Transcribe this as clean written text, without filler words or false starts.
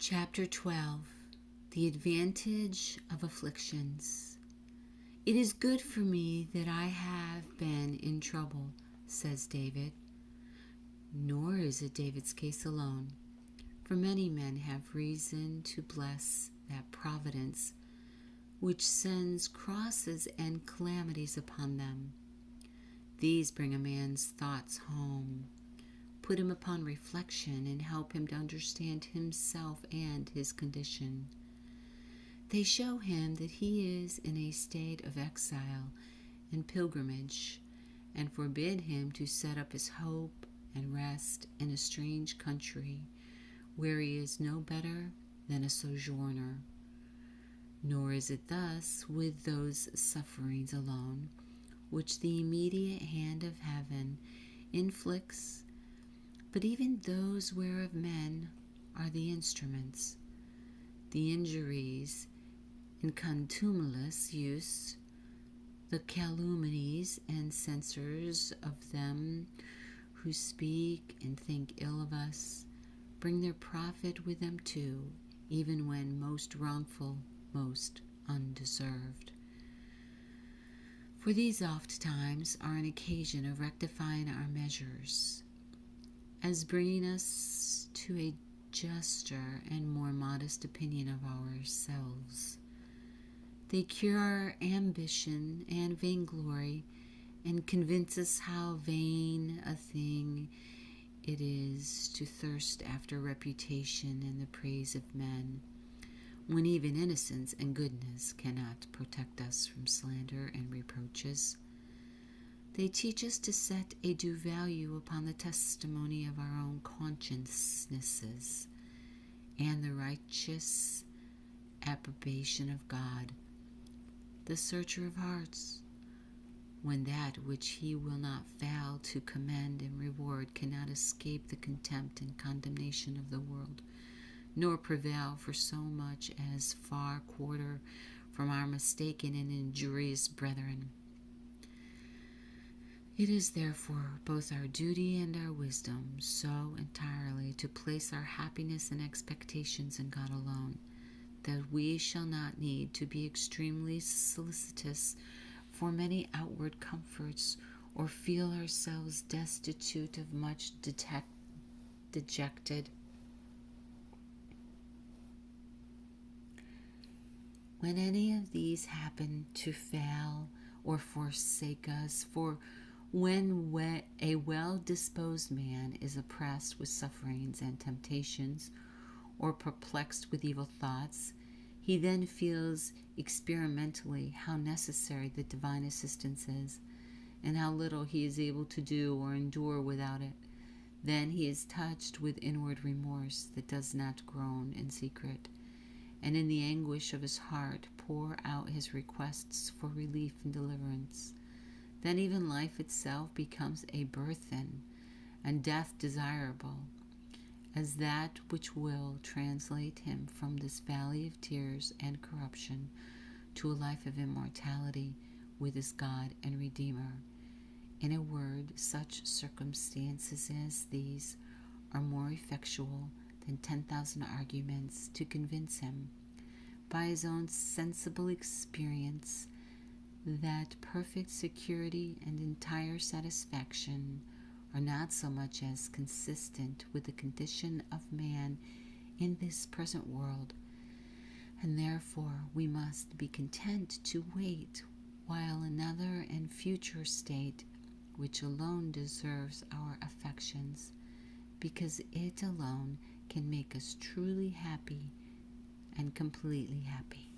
Chapter 12. The Advantage of Afflictions. It is good for me that I have been in trouble, says David. Nor is it David's case alone, for many men have reason to bless that providence which sends crosses and calamities upon them. These bring a man's thoughts home, put him upon reflection, and help him to understand himself and his condition. They show him that he is in a state of exile and pilgrimage, and forbid him to set up his hope and rest in a strange country where he is no better than a sojourner. Nor is it thus with those sufferings alone which the immediate hand of heaven inflicts, but even those whereof men are the instruments. The injuries in contumelious use, the calumnies and censures of them who speak and think ill of us, bring their profit with them too, even when most wrongful, most undeserved. For these oft times are an occasion of rectifying our measures, as bringing us to a juster and more modest opinion of ourselves. They cure our ambition and vainglory, and convince us how vain a thing it is to thirst after reputation and the praise of men, when even innocence and goodness cannot protect us from slander and reproaches. They teach us to set a due value upon the testimony of our own consciences and the righteous approbation of God, the searcher of hearts, when that which he will not fail to commend and reward cannot escape the contempt and condemnation of the world, nor prevail for so much as far quarter from our mistaken and injurious brethren. It is therefore both our duty and our wisdom so entirely to place our happiness and expectations in God alone, that we shall not need to be extremely solicitous for many outward comforts, or feel ourselves destitute of much dejected. When any of these happen to fail or forsake us, for when a well-disposed man is oppressed with sufferings and temptations, or perplexed with evil thoughts, he then feels experimentally how necessary the divine assistance is, and how little he is able to do or endure without it. Then he is touched with inward remorse that does not groan in secret, and in the anguish of his heart pour out his requests for relief and deliverance. Then even life itself becomes a burthen, and death desirable, as that which will translate him from this valley of tears and corruption to a life of immortality with his God and Redeemer. In a word, such circumstances as these are more effectual than 10,000 arguments to convince him, by his own sensible experience, that perfect security and entire satisfaction are not so much as consistent with the condition of man in this present world, and therefore we must be content to wait while another and future state, which alone deserves our affections, because it alone can make us truly happy and completely happy.